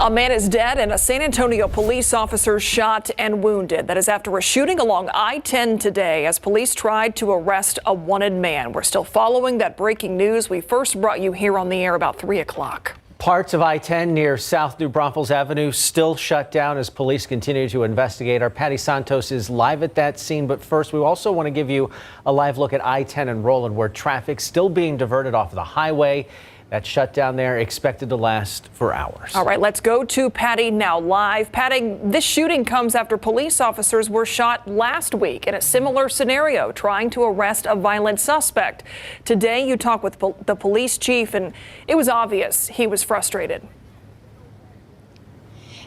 A man is dead and a San Antonio police officer shot and wounded. That is after a shooting along I-10 today as police tried to arrest a wanted man. We're still following that breaking news we first brought you here on the air about 3 o'clock. Parts of I-10 near South New Braunfels Avenue still shut down as police continue to investigate. Our Patty Santos is live at that scene. But first, we also want to give you a live look at I-10 and Roland, where traffic's still being diverted off of the highway. That shutdown there expected to last for hours. All right, let's go to Patty now live. Patty, this shooting comes after police officers were shot last week in a similar scenario, trying to arrest a violent suspect. Today, you talked with the police chief, and it was obvious he was frustrated.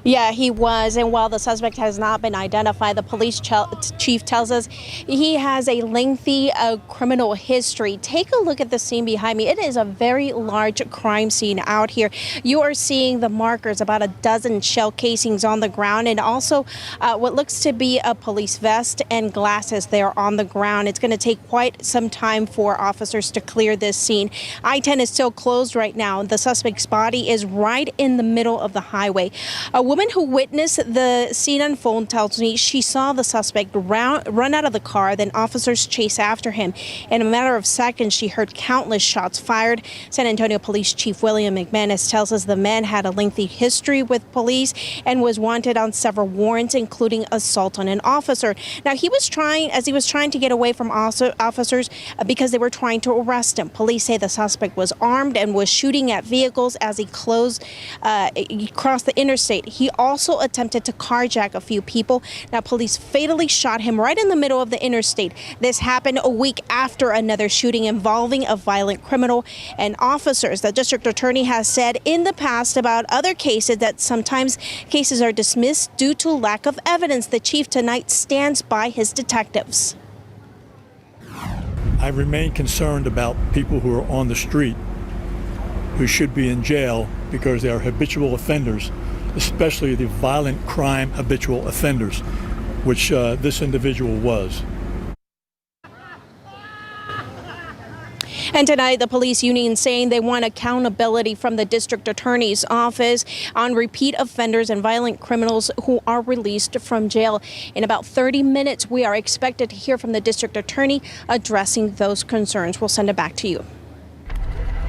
Yeah, he was. And while the suspect has not been identified, the police chief tells us he has a lengthy criminal history. Take a look at the scene behind me. It is a very large crime scene out here. You are seeing the markers, about a dozen shell casings on the ground, and also what looks to be a police vest and glasses there on the ground. It's going to take quite some time for officers to clear this scene. I-10 is still closed right now. The suspect's body is right in the middle of the highway. A woman who witnessed the scene unfold tells me she saw the suspect run out of the car, then officers chase after him. In a matter of seconds, she heard countless shots fired. San Antonio Police Chief William McManus tells us the man had a lengthy history with police and was wanted on several warrants, including assault on an officer. Now, he was trying to get away from officers because they were trying to arrest him. Police say the suspect was armed and was shooting at vehicles as he crossed the interstate. He also attempted to carjack a few people. Now, police fatally shot him right in the middle of the interstate. This happened a week after another shooting involving a violent criminal and officers. The district attorney has said in the past about other cases that sometimes cases are dismissed due to lack of evidence. The chief tonight stands by his detectives. I remain concerned about people who are on the street who should be in jail because they are habitual offenders, especially the violent crime habitual offenders, which this individual was. And tonight, the police union saying they want accountability from the district attorney's office on repeat offenders and violent criminals who are released from jail. In about 30 minutes, we are expected to hear from the district attorney addressing those concerns. We'll send it back to you.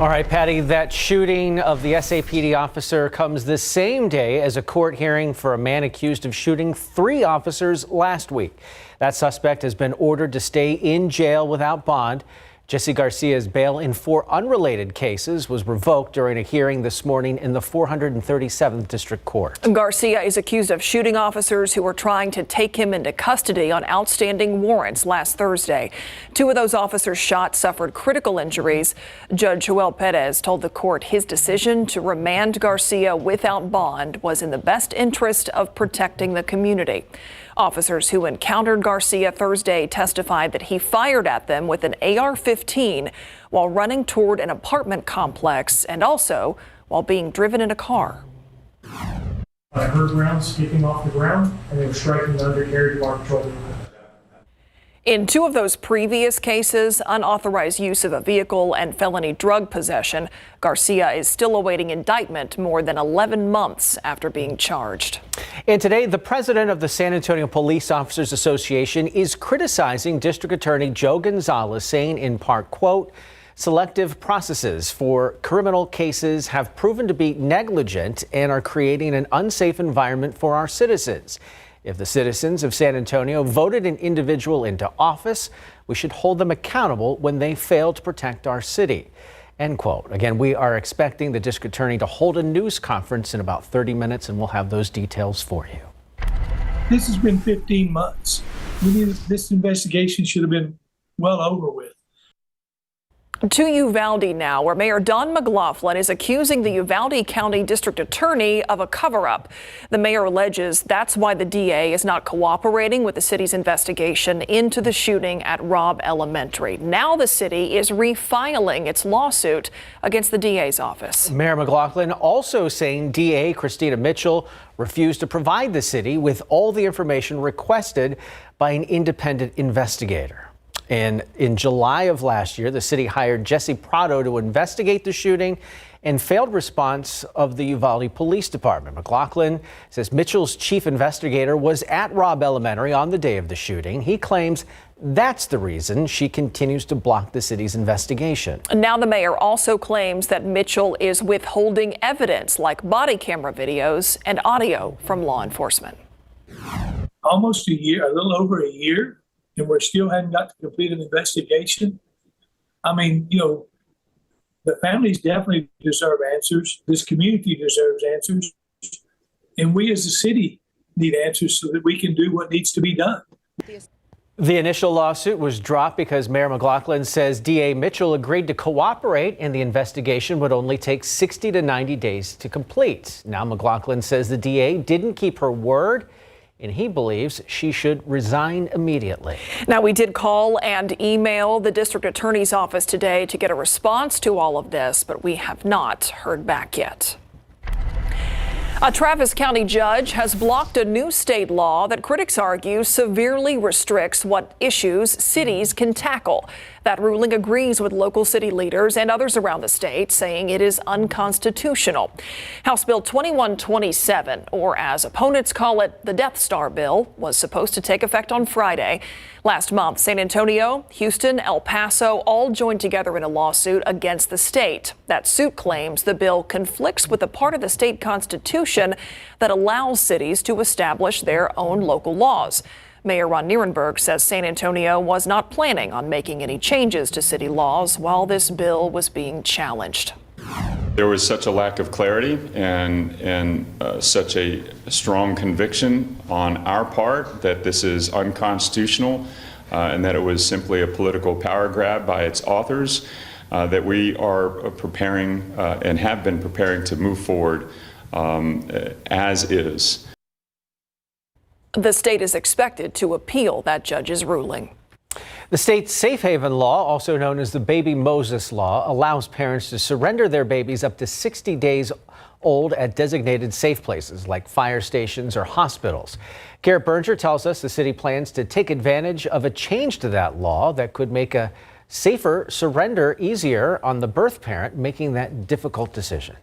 All right, Patty, that shooting of the SAPD officer comes the same day as a court hearing for a man accused of shooting 3 officers last week. That suspect has been ordered to stay in jail without bond. Jesse Garcia's bail in 4 unrelated cases was revoked during a hearing this morning in the 437th District Court. Garcia is accused of shooting officers who were trying to take him into custody on outstanding warrants last Thursday. 2 of those officers shot suffered critical injuries. Judge Joel Perez told the court his decision to remand Garcia without bond was in the best interest of protecting the community. Officers who encountered Garcia Thursday testified that he fired at them with an AR-15 while running toward an apartment complex and also while being driven in a car. I heard rounds skipping off the ground and they were striking the undercarriage of our patrol vehicle. In 2 of those previous cases, unauthorized use of a vehicle and felony drug possession, Garcia is still awaiting indictment more than 11 months after being charged. And today, the president of the San Antonio Police Officers Association is criticizing District Attorney Joe Gonzalez, saying in part, quote, selective processes for criminal cases have proven to be negligent and are creating an unsafe environment for our citizens. If the citizens of San Antonio voted an individual into office, we should hold them accountable when they fail to protect our city. End quote. Again, we are expecting the district attorney to hold a news conference in about 30 minutes, and we'll have those details for you. This has been 15 months. This investigation should have been well over with. To Uvalde now, where Mayor Don McLaughlin is accusing the Uvalde County District Attorney of a cover-up. The mayor alleges that's why the DA is not cooperating with the city's investigation into the shooting at Robb Elementary. Now the city is refiling its lawsuit against the DA's office. Mayor McLaughlin also saying DA Christina Mitchell refused to provide the city with all the information requested by an independent investigator. And in July of last year, the city hired Jesse Prado to investigate the shooting and failed response of the Uvalde Police Department. McLaughlin says Mitchell's chief investigator was at Robb Elementary on the day of the shooting. He claims that's the reason she continues to block the city's investigation. Now the mayor also claims that Mitchell is withholding evidence like body camera videos and audio from law enforcement. Almost a year, a little over a year, and we still hadn't got to complete an investigation. I mean, the families definitely deserve answers. This community deserves answers. And we as a city need answers so that we can do what needs to be done. The initial lawsuit was dropped because Mayor McLaughlin says DA Mitchell agreed to cooperate and the investigation would only take 60 to 90 days to complete. Now McLaughlin says the DA didn't keep her word and he believes she should resign immediately. Now, we did call and email the district attorney's office today to get a response to all of this, but we have not heard back yet. A Travis County judge has blocked a new state law that critics argue severely restricts what issues cities can tackle. That ruling agrees with local city leaders and others around the state, saying it is unconstitutional. House Bill 2127, or as opponents call it, the Death Star bill, was supposed to take effect on Friday. Last month, San Antonio, Houston, El Paso all joined together in a lawsuit against the state. That suit claims the bill conflicts with the part of the state constitution that allows cities to establish their own local laws. Mayor Ron Nierenberg says San Antonio was not planning on making any changes to city laws while this bill was being challenged. There was such a lack of clarity and such a strong conviction on our part that this is unconstitutional and that it was simply a political power grab by its authors that we are preparing and have been preparing to move forward as is. The state is expected to appeal that judge's ruling. The state's safe haven law, also known as the Baby Moses Law, allows parents to surrender their babies up to 60 days old at designated safe places like fire stations or hospitals. Garrett Berger tells us the city plans to take advantage of a change to that law that could make a safer surrender easier on the birth parent making that difficult decision.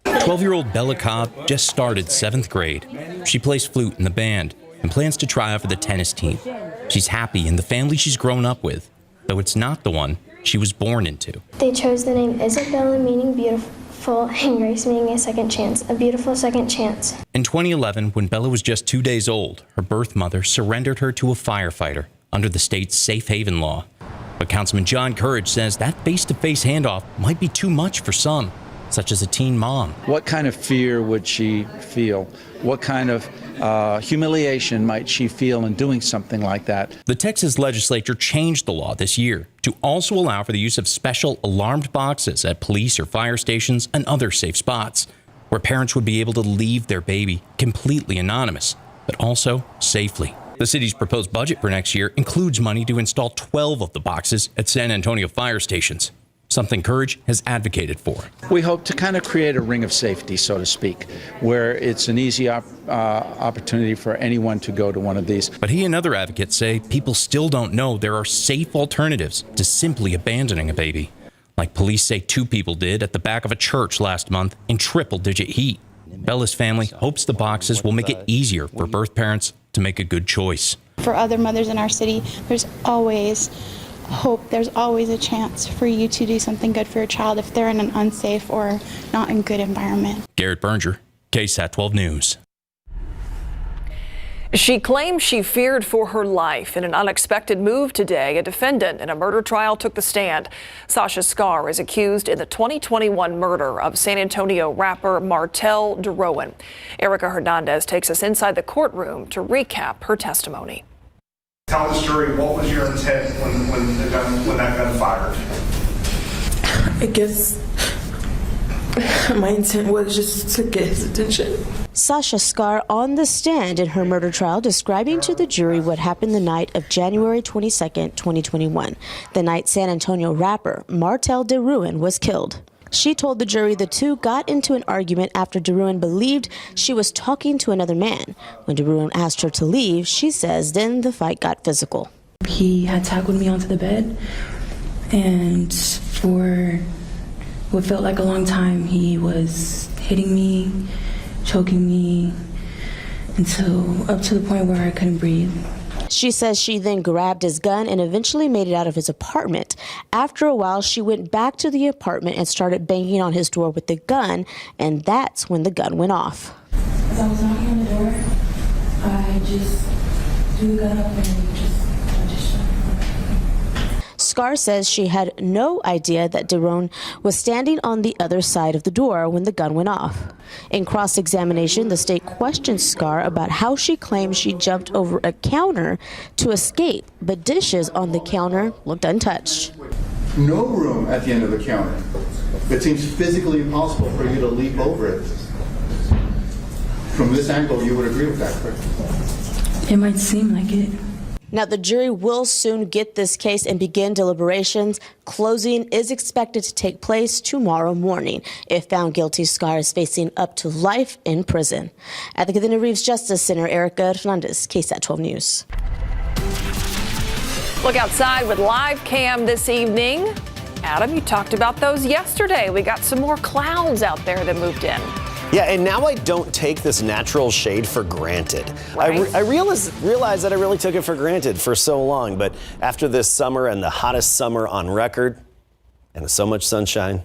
12-year-old Bella Cobb just started 7th grade. She plays flute in the band and plans to try out for the tennis team. She's happy in the family she's grown up with, though it's not the one she was born into. They chose the name Isabella, meaning beautiful, and Grace, meaning a second chance, a beautiful second chance. In 2011, when Bella was just 2 days old, her birth mother surrendered her to a firefighter under the state's safe haven law. But Councilman John Courage says that face-to-face handoff might be too much for some, such as a teen mom. What kind of fear would she feel? What kind of humiliation might she feel in doing something like that? The Texas legislature changed the law this year to also allow for the use of special alarmed boxes at police or fire stations and other safe spots, where parents would be able to leave their baby completely anonymous, but also safely. The city's proposed budget for next year includes money to install 12 of the boxes at San Antonio fire stations, something Courage has advocated for. We hope to kind of create a ring of safety, so to speak, where it's an easy opportunity for anyone to go to one of these. But he and other advocates say people still don't know there are safe alternatives to simply abandoning a baby, like police say 2 people did at the back of a church last month in triple-digit heat. Bella's family hopes the boxes will make it easier for birth parents to make a good choice. For other mothers in our city, there's always hope, there's always a chance for you to do something good for your child if they're in an unsafe or not in good environment. Garrett Berger, KSAT 12 News. She claims she feared for her life. In an unexpected move today, a defendant in a murder trial took the stand. Sasha Scar is accused in the 2021 murder of San Antonio rapper Martel DeRowan. Erica Hernandez takes us inside the courtroom to recap her testimony. Tell the jury, what was your intent when that gun fired? I guess my intent was just to get his attention. Sasha Scar on the stand in her murder trial, describing to the jury what happened the night of January 22nd, 2021, the night San Antonio rapper Martel DeRowan was killed. She told the jury the two got into an argument after DeRowan believed she was talking to another man. When DeRowan asked her to leave, she says then the fight got physical. He had tackled me onto the bed, and for what felt like a long time. He was hitting me, choking me, until up to the point where I couldn't breathe. She says she then grabbed his gun and eventually made it out of his apartment. After a while, she went back to the apartment and started banging on his door with the gun, and that's when the gun went off. As I was knocking on the door, I just threw the gun up and just shot. Scar says she had no idea that Daron was standing on the other side of the door when the gun went off. In cross-examination, the state questioned Scar about how she claims she jumped over a counter to escape, but dishes on the counter looked untouched. No room at the end of the counter. It seems physically impossible for you to leap over it. From this angle, you would agree with that, correct? It might seem like it. Now, the jury will soon get this case and begin deliberations. Closing is expected to take place tomorrow morning. If found guilty, Scar is facing up to life in prison. At the Cadena Reeves Justice Center, Erica Hernandez, KSAT 12 News. Look outside with live cam this evening. Adam, you talked about those yesterday. We got some more clouds out there that moved in. Yeah, and now I don't take this natural shade for granted. Right. I realized that I really took it for granted for so long, but after this summer and the hottest summer on record and so much sunshine,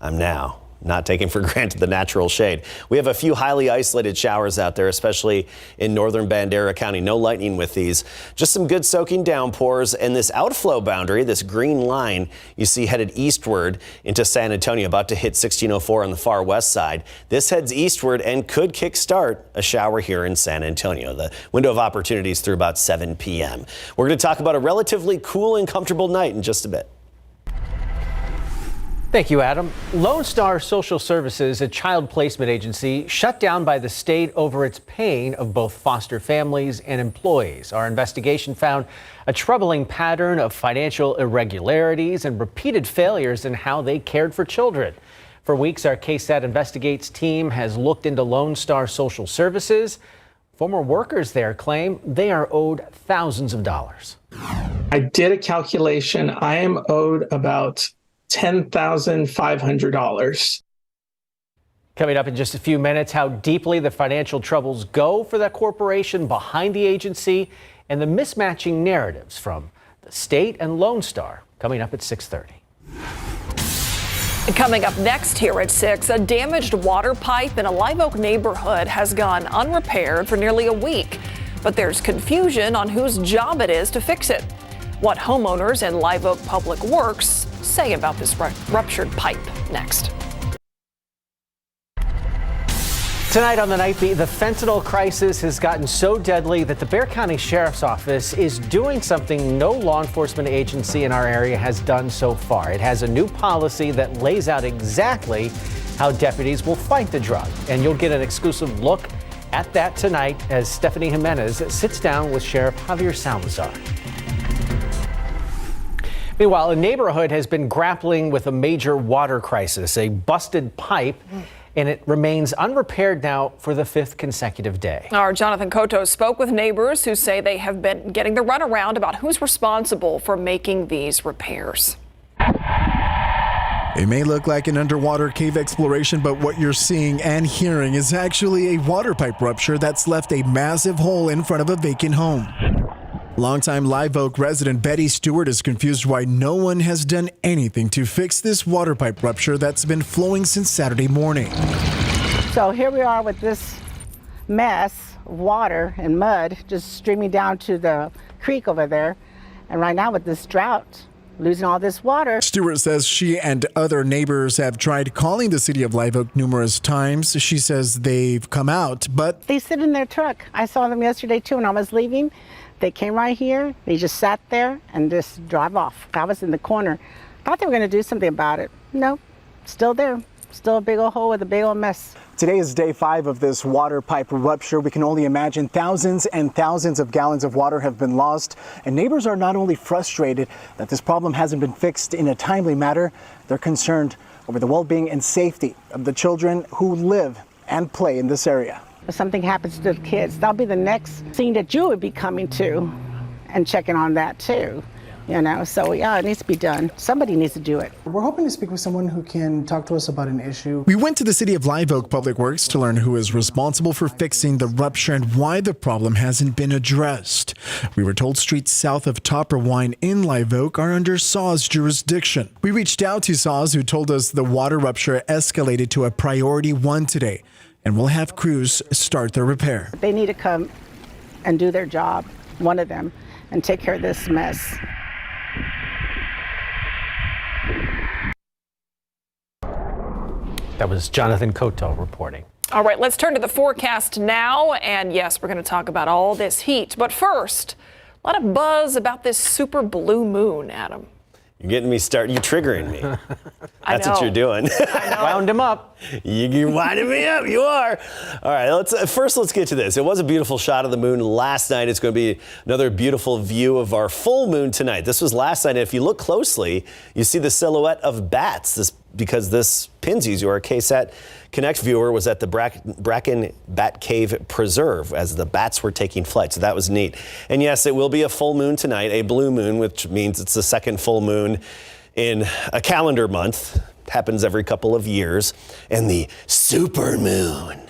I'm now not taking for granted the natural shade. We have a few highly isolated showers out there, especially in northern Bandera County. No lightning with these. Just some good soaking downpours, and this outflow boundary, this green line you see headed eastward into San Antonio, about to hit 1604 on the far west side. This heads eastward and could kickstart a shower here in San Antonio. The window of opportunities through about 7 p.m. We're going to talk about a relatively cool and comfortable night in just a bit. Thank you, Adam. Lone Star Social Services, a child placement agency, shut down by the state over its paying of both foster families and employees. Our investigation found a troubling pattern of financial irregularities and repeated failures in how they cared for children. For weeks, our KSAT Investigates team has looked into Lone Star Social Services. Former workers there claim they are owed thousands of dollars. I did a calculation. I am owed about $10,500. Coming up in just a few minutes, how deeply the financial troubles go for the corporation behind the agency and the mismatching narratives from the state and Lone Star. Coming up at 6:30. Coming up next here at 6, a damaged water pipe in a Live Oak neighborhood has gone unrepaired for nearly a week. But there's confusion on whose job it is to fix it. What homeowners in Live Oak Public Works say about this ruptured pipe next. Tonight on the Night Beat, the fentanyl crisis has gotten so deadly that the Bexar County Sheriff's Office is doing something no law enforcement agency in our area has done so far. It has a new policy that lays out exactly how deputies will fight the drug. And you'll get an exclusive look at that tonight as Stephanie Jimenez sits down with Sheriff Javier Salazar. Meanwhile, a neighborhood has been grappling with a major water crisis, a busted pipe, and it remains unrepaired now for the 5th consecutive day. Our Jonathan Cotto spoke with neighbors who say they have been getting the runaround about who's responsible for making these repairs. It may look like an underwater cave exploration, but what you're seeing and hearing is actually a water pipe rupture that's left a massive hole in front of a vacant home. Longtime Live Oak resident Betty Stewart is confused why no one has done anything to fix this water pipe rupture that's been flowing since Saturday morning. So here we are with this mess of water and mud just streaming down to the creek over there. And right now with this drought, losing all this water. Stewart says she and other neighbors have tried calling the city of Live Oak numerous times. She says they've come out, but they sit in their truck. I saw them yesterday too when I was leaving. They came right here, they just sat there and just drive off. I was in the corner. Thought they were gonna do something about it. No, still there. Still a big old hole with a big old mess. Today is day 5 of this water pipe rupture. We can only imagine thousands and thousands of gallons of water have been lost. And neighbors are not only frustrated that this problem hasn't been fixed in a timely manner, they're concerned over the well-being and safety of the children who live and play in this area. If something happens to the kids, that'll be the next scene that you would be coming to and checking on that too. So yeah, it needs to be done. Somebody needs to do it. We're hoping to speak with someone who can talk to us about an issue. We went to the City of Live Oak Public Works to learn who is responsible for fixing the rupture and why the problem hasn't been addressed. We were told streets south of Topper Wine in Live Oak are under SAW's jurisdiction. We reached out to SAW's, who told us the water rupture escalated to a priority 1 today, and we'll have crews start the repair. They need to come and do their job, one of them, and take care of this mess. That was Jonathan Cotto reporting. All right, let's turn to the forecast now. And yes, we're going to talk about all this heat. But first, a lot of buzz about this super blue moon, Adam. You're getting me started. You're triggering me. That's what you're doing. Wound him up. You're winding me up. You are. All right. Let's get to this. It was a beautiful shot of the moon last night. It's going to be another beautiful view of our full moon tonight. This was last night. If you look closely, you see the silhouette of bats. Because this pins you, our KSAT Connect viewer was at the Bracken Bat Cave Preserve as the bats were taking flight. So that was neat. And yes, it will be a full moon tonight, a blue moon, which means it's the second full moon in a calendar month. It happens every couple of years. And the super moon.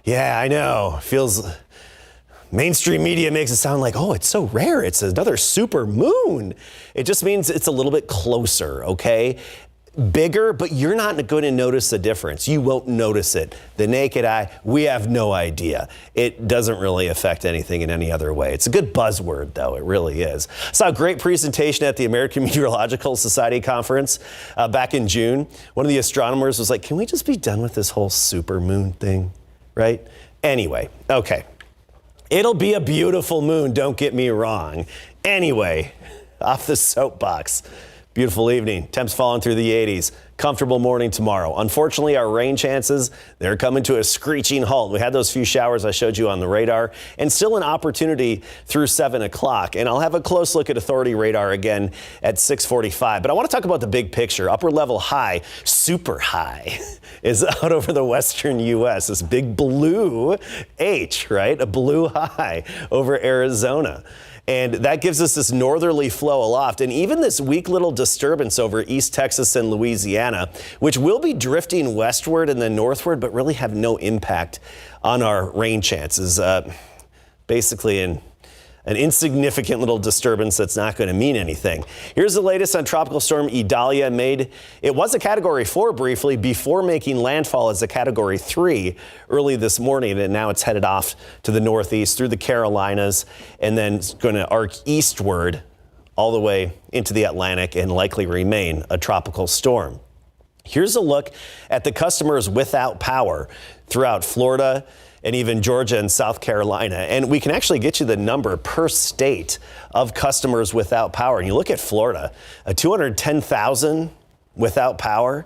Yeah, I know. Feels... Mainstream media makes it sound like, oh, it's so rare. It's another super moon. It just means it's a little bit closer, okay? Bigger, but you're not going to notice the difference. You won't notice it. The naked eye, we have no idea. It doesn't really affect anything in any other way. It's a good buzzword, though. It really is. I saw a great presentation at the American Meteorological Society conference back in June. One of the astronomers was like, can we just be done with this whole super moon thing, right? Anyway, okay. It'll be a beautiful moon, don't get me wrong. Anyway, off the soapbox. Beautiful evening. Temps falling through the 80s. Comfortable morning tomorrow. Unfortunately, our rain chances, they're coming to a screeching halt. We had those few showers I showed you on the radar, and still an opportunity through 7 o'clock. And I'll have a close look at Authority radar again at 6:45. But I want to talk about the big picture. Upper level high, super high, is out over the western U.S. This big blue H, right? A blue high over Arizona. And that gives us this northerly flow aloft, and even this weak little disturbance over East Texas and Louisiana, which will be drifting westward and then northward, but really have no impact on our rain chances. Basically an insignificant little disturbance that's not going to mean anything. Here's the latest on Tropical Storm Idalia. It was a Category 4 briefly before making landfall as a Category 3 early this morning, and now it's headed off to the northeast through the Carolinas and then it's going to arc eastward all the way into the Atlantic and likely remain a tropical storm. Here's a look at the customers without power throughout Florida and even Georgia and South Carolina. And we can actually get you the number per state of customers without power. And you look at Florida, 210,000 without power.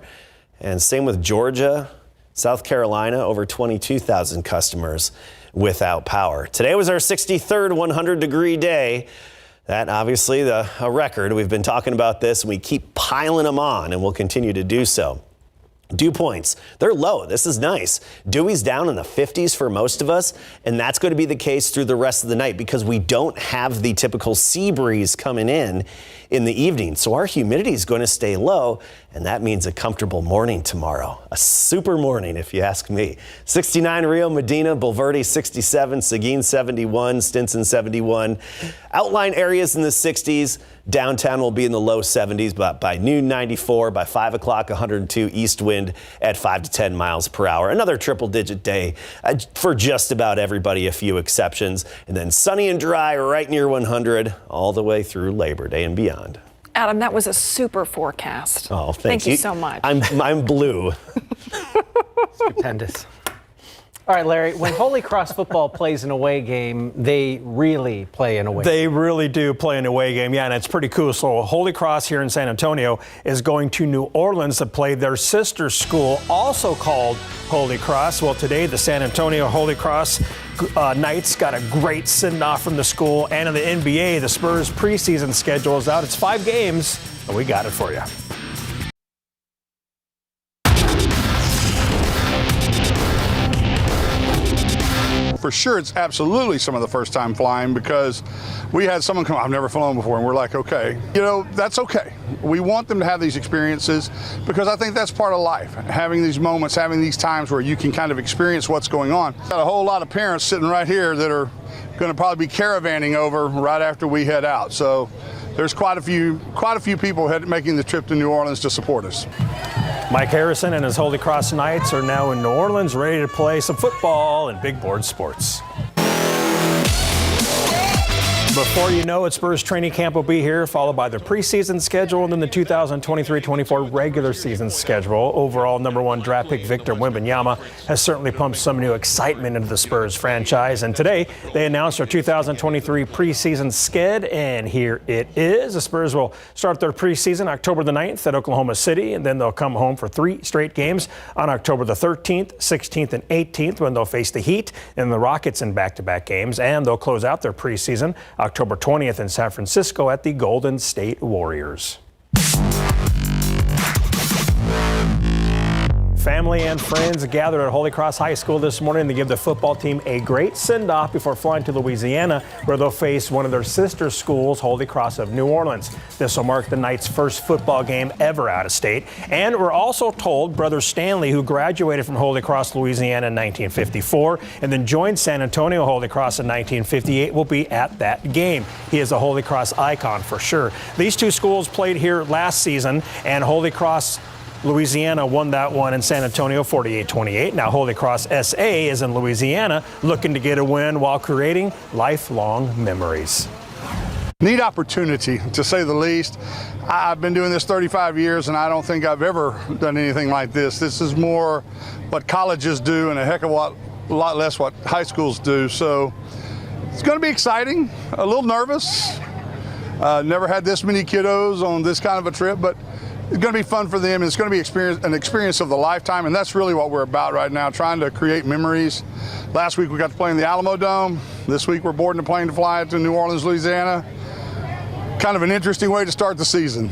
And same with Georgia, South Carolina, over 22,000 customers without power. Today was our 63rd 100-degree day. That obviously a record. We've been talking about this and we keep piling them on, and we'll continue to do so. Dew points, they're low. This is nice. Dewey's down in the 50s for most of us, and that's going to be the case through the rest of the night because we don't have the typical sea breeze coming in the evening. So our humidity is going to stay low, and that means a comfortable morning tomorrow. A super morning, if you ask me. 69 Rio, Medina, Bulverde 67, Seguin 71, Stinson 71. Outlying areas in the 60s. Downtown will be in the low 70s, but by noon 94, by 5 o'clock 102, east wind at 5 to 10 miles per hour. Another triple-digit day for just about everybody, a few exceptions. And then sunny and dry right near 100 all the way through Labor Day and beyond. Adam, that was a super forecast. Oh, thank you so much. I'm blue. Stupendous. All right, Larry, when Holy Cross football plays an away game, they really play an away game. They really do play an away game, yeah, and it's pretty cool. So Holy Cross here in San Antonio is going to New Orleans to play their sister school, also called Holy Cross. Well, today the San Antonio Holy Cross Knights got a great send-off from the school, and in the NBA, the Spurs preseason schedule is out. It's 5 games, and we got it for you. for sure it's absolutely some of the first time flying, because we had someone come, I've never flown before, and we're like, okay, you know, that's okay. We want them to have these experiences, because I think that's part of life, having these moments, having these times where you can kind of experience what's going on. Got a whole lot of parents sitting right here that are going to probably be caravanning over right after we head out. So there's quite a few people making the trip to New Orleans to support us. Mike Harrison and his Holy Cross Knights are now in New Orleans, ready to play some football and big board sports. Before you know it, Spurs training camp will be here, followed by the preseason schedule and then the 2023-24 regular season schedule. Overall, #1 draft pick Victor Wembanyama has certainly pumped some new excitement into the Spurs franchise. And today, they announced their 2023 preseason sked, and here it is. The Spurs will start their preseason October the 9th at Oklahoma City, and then they'll come home for 3 straight games on October the 13th, 16th, and 18th when they'll face the Heat and the Rockets in back-to-back games. And they'll close out their preseason October 20th in San Francisco at the Golden State Warriors. Family and friends gathered at Holy Cross High School this morning to give the football team a great send-off before flying to Louisiana, where they'll face one of their sister schools, Holy Cross of New Orleans. This will mark the Knights' first football game ever out of state. And we're also told Brother Stanley, who graduated from Holy Cross, Louisiana in 1954 and then joined San Antonio Holy Cross in 1958, will be at that game. He is a Holy Cross icon for sure. These two schools played here last season, and Holy Cross Louisiana won that one in San Antonio 48-28. Now Holy Cross SA is in Louisiana, looking to get a win while creating lifelong memories. Neat opportunity, to say the least. I've been doing this 35 years, and I don't think I've ever done anything like this. This is more what colleges do and a heck of a lot less what high schools do. So it's going to be exciting, a little nervous. Never had this many kiddos on this kind of a trip, but it's going to be fun for them. It's going to be an experience of the lifetime, and that's really what we're about right now, trying to create memories. Last week we got to play in the Alamo Dome. This week we're boarding a plane to fly to New Orleans, Louisiana. Kind of an interesting way to start the season.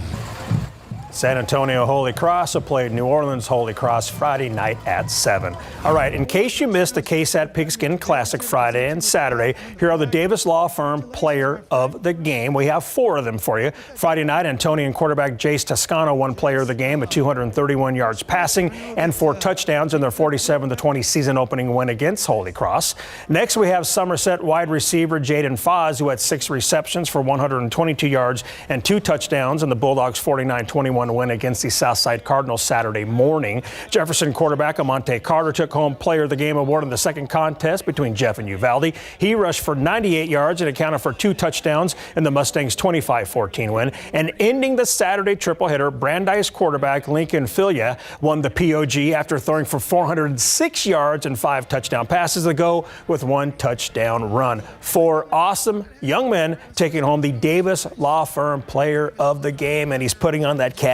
San Antonio Holy Cross will play New Orleans Holy Cross Friday night at 7. All right, in case you missed the KSAT Pigskin Classic Friday and Saturday, here are the Davis Law Firm Player of the Game. We have 4 of them for you. Friday night, Antonian quarterback Jace Toscano won Player of the Game with 231 yards passing and 4 touchdowns in their 47-20 season opening win against Holy Cross. Next, we have Somerset wide receiver Jaden Foz, who had 6 receptions for 122 yards and 2 touchdowns in the Bulldogs' 49-21 win against the Southside Cardinals Saturday morning. Jefferson quarterback Amonte Carter took home Player of the Game award in the second contest between Jeff and Uvalde. He rushed for 98 yards and accounted for 2 touchdowns in the Mustangs' 25-14 win. And ending the Saturday triple hitter, Brandeis quarterback Lincoln Filia won the POG after throwing for 406 yards and 5 touchdown passes to go with 1 touchdown run. 4 awesome young men taking home the Davis Law Firm Player of the Game, and he's putting on that cap,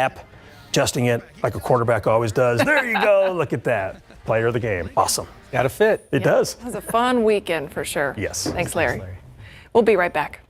adjusting it like a quarterback always does. There you go. Look at that. Player of the Game. Awesome. Got to fit. It does. It was a fun weekend for sure. Yes. Thanks, Larry. We'll be right back.